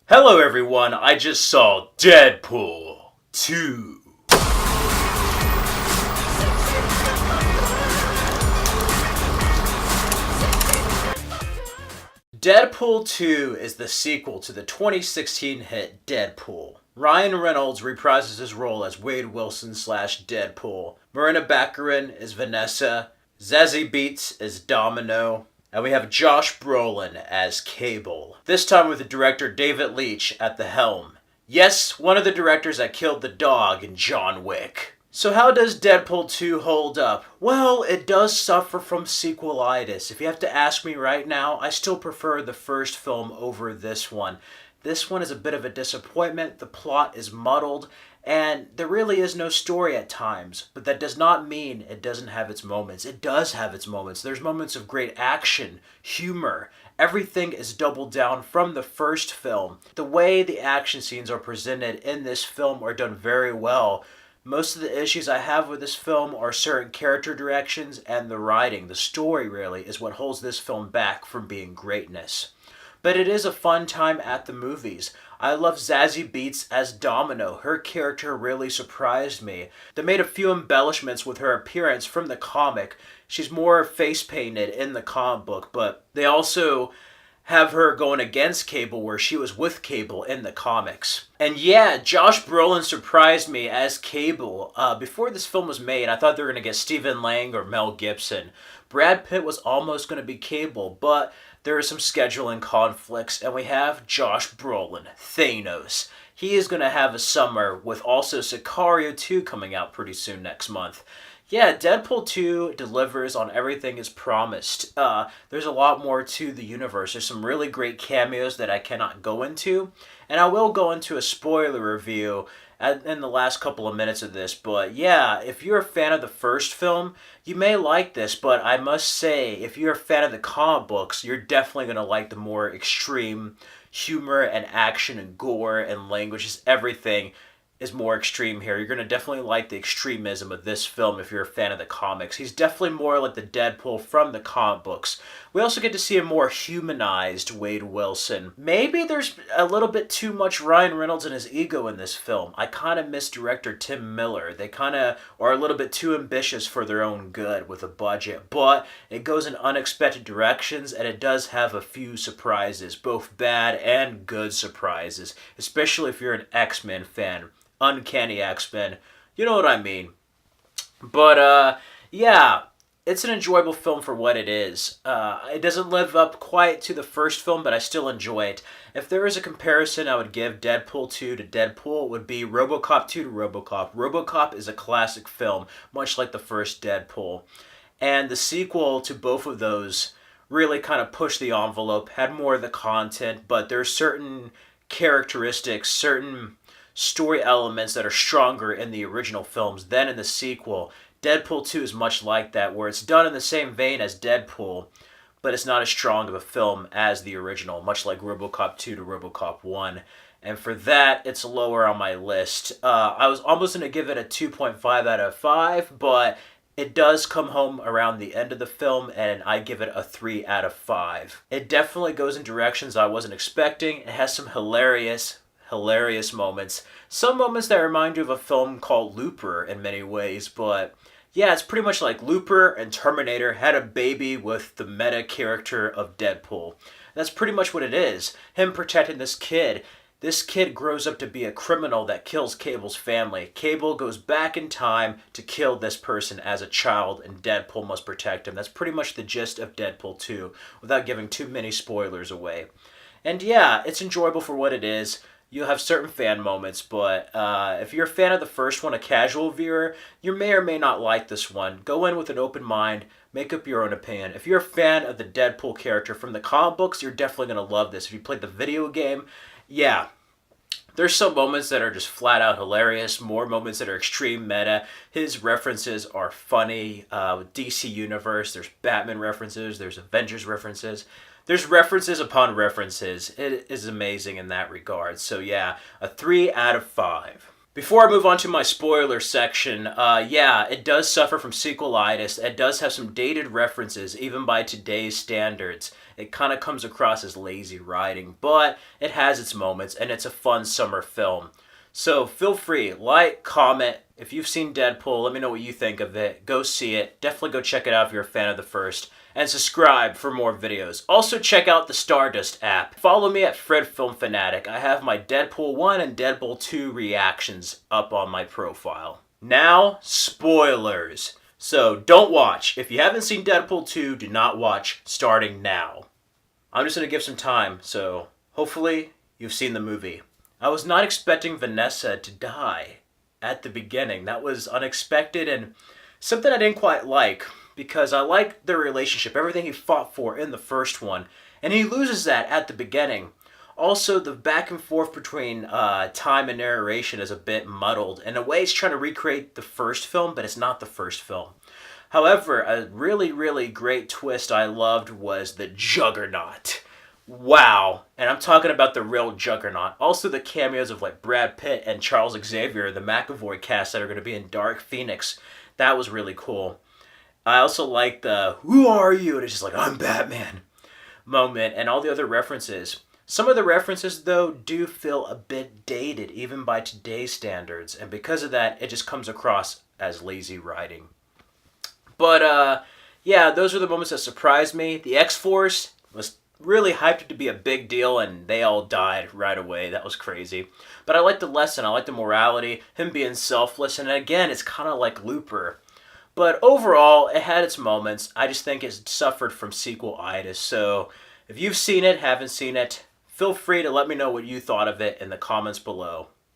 Hello everyone, I just saw Deadpool 2. Deadpool 2 is the sequel to the 2016 hit Deadpool. Ryan Reynolds reprises his role as Wade Wilson slash Deadpool. Marina Baccarin is Vanessa. Zazie Beetz is Domino. And we have Josh Brolin as Cable. This time with the director David Leitch at the helm. Yes, one of the directors that killed the dog in John Wick. So how does Deadpool 2 hold up? Well, it does suffer from sequelitis. If you have to ask me right now, I still prefer the first film over this one. This one is a bit of a disappointment, the plot is muddled, and there really is no story at times. But that does not mean it doesn't have its moments. It does have its moments. There's moments of great action, humor. Everything is doubled down from the first film. The way the action scenes are presented in this film are done very well. Most of the issues I have with this film are certain character directions and the writing. The story, really, is what holds this film back from being greatness. But it is a fun time at the movies. I love Zazie Beetz as Domino. Her character really surprised me. They made a few embellishments with her appearance from the comic. She's more face painted in the comic book, but they also have her going against Cable where she was with Cable in the comics. And yeah, Josh Brolin surprised me as Cable. Before this film was made, I thought they were going to get Stephen Lang or Mel Gibson. Brad Pitt was almost going to be Cable, but there are some scheduling conflicts, and we have Josh Brolin, Thanos. He is going to have a summer with also Sicario 2 coming out pretty soon next month. Yeah, Deadpool 2 delivers on everything as promised. There's a lot more to the universe. There's some really great cameos that I cannot go into, and I will go into a spoiler review in the last couple of minutes of this. But yeah, if you're a fan of the first film, you may like this, but I must say, if you're a fan of the comic books, you're definitely going to like the more extreme humor and action and gore and language. Just everything is more extreme here. You're going to definitely like the extremism of this film if you're a fan of the comics. He's definitely more like the Deadpool from the comic books. We also get to see a more humanized Wade Wilson. Maybe there's a little bit too much Ryan Reynolds and his ego in this film. I kind of miss director Tim Miller. They kind of are a little bit too ambitious for their own good with a budget, but it goes in unexpected directions, and it does have a few surprises, both bad and good surprises, especially if you're an X-Men fan. Uncanny X-Men. You know what I mean. But, yeah, it's an enjoyable film for what it is. It doesn't live up quite to the first film, but I still enjoy it. If there is a comparison I would give Deadpool 2 to Deadpool, it would be RoboCop 2 to RoboCop. RoboCop is a classic film, much like the first Deadpool. And the sequel to both of those really kind of pushed the envelope, had more of the content, but there are certain characteristics, certain story elements that are stronger in the original films than in the sequel. Deadpool 2 is much like that, where it's done in the same vein as Deadpool, but it's not as strong of a film as the original, much like RoboCop 2 to RoboCop 1. And for that, it's lower on my list. I was almost going to give it a 2.5 out of 5, but it does come home around the end of the film, and I give it a 3 out of 5. It definitely goes in directions I wasn't expecting. It has some hilarious moments. Some moments that remind you of a film called Looper in many ways, but yeah, it's pretty much like Looper and Terminator had a baby with the meta character of Deadpool. That's pretty much what it is. Him protecting this kid. This kid grows up to be a criminal that kills Cable's family. Cable goes back in time to kill this person as a child, and Deadpool must protect him. That's pretty much the gist of Deadpool 2, without giving too many spoilers away. And yeah, it's enjoyable for what it is. You'll have certain fan moments, but if you're a fan of the first one, a casual viewer, you may or may not like this one. Go in with an open mind, make up your own opinion. If you're a fan of the Deadpool character from the comic books, you're definitely going to love this. If you played the video game, yeah, there's some moments that are just flat out hilarious, more moments that are extreme meta. His references are funny. With DC Universe, there's Batman references, there's Avengers references. There's references upon references. It is amazing in that regard. So yeah, a 3 out of 5. Before I move on to my spoiler section, yeah, it does suffer from sequelitis. It does have some dated references, even by today's standards. it kind of comes across as lazy writing, but it has its moments and it's a fun summer film. So feel free, like, comment. If you've seen Deadpool, let me know what you think of it. Go see it. Definitely go check it out if you're a fan of the first. And subscribe for more videos. Also check out the Stardust app. Follow me at Fred Film Fanatic. I have my Deadpool 1 and Deadpool 2 reactions up on my profile. Now, spoilers. So don't watch. If you haven't seen Deadpool 2, do not watch starting now. I'm just going to give some time, so hopefully you've seen the movie. I was not expecting Vanessa to die at the beginning. That was unexpected and something I didn't quite like, because I like their relationship, everything he fought for in the first one, and he loses that at the beginning. Also, the back and forth between time and narration is a bit muddled. In a way, he's trying to recreate the first film, but it's not the first film. However, a really, really great twist I loved was the Juggernaut. Wow. And I'm talking about the real Juggernaut. Also the cameos of like Brad Pitt and Charles Xavier, the McAvoy cast that are going to be in Dark Phoenix. That was really cool. I also like the "Who are you?" and it's just like, "I'm Batman" moment, and all the other references. Some of the references, though, do feel a bit dated, even by today's standards, and because of that, it just comes across as lazy writing. But, yeah, those are the moments that surprised me. The X-Force was really hyped to be a big deal, and they all died right away. That was crazy. But I like the lesson. I like the morality, him being selfless, and again, it's kind of like Looper. But overall, it had its moments. I just think it suffered from sequel-itis. So if you've seen it, haven't seen it, feel free to let me know what you thought of it in the comments below.